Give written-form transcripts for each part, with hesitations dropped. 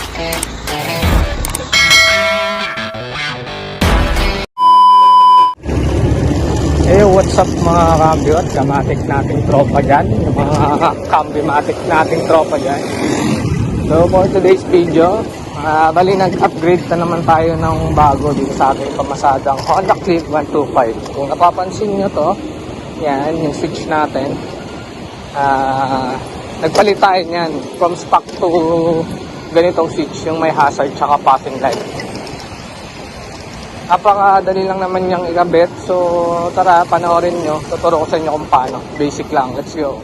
Hey, what's up mga ka-kambyo at ka-matic nating tropa dyan, yung mga ka-kambyo-matic nating tropa dyan. So for today's video, bali nag-upgrade na naman tayo ng bago dito sa ating pamasadang Honda Click 125. Kung napapansin nyo to, yan yung switch natin. Nagpalit tayo yan from stock to ganitong switch, yung may hazard tsaka passing light. Napakadali lang naman niyang ikabit. So tara, panoorin nyo. Tuturo ko sa inyo kung paano. Basic lang. Let's go.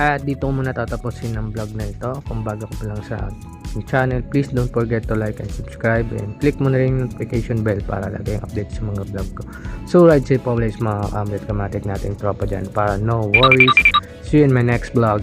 At dito ko muna tatapusin ang vlog na ito. Kung bago ko pa lang sa channel, please don't forget to like and subscribe, and click mo na rin yung notification bell para lagi yung update sa mga vlog ko. So ride safe always mga ka-kambyo at ka-matic nating tropa dyan, para no worries. See you in my next vlog.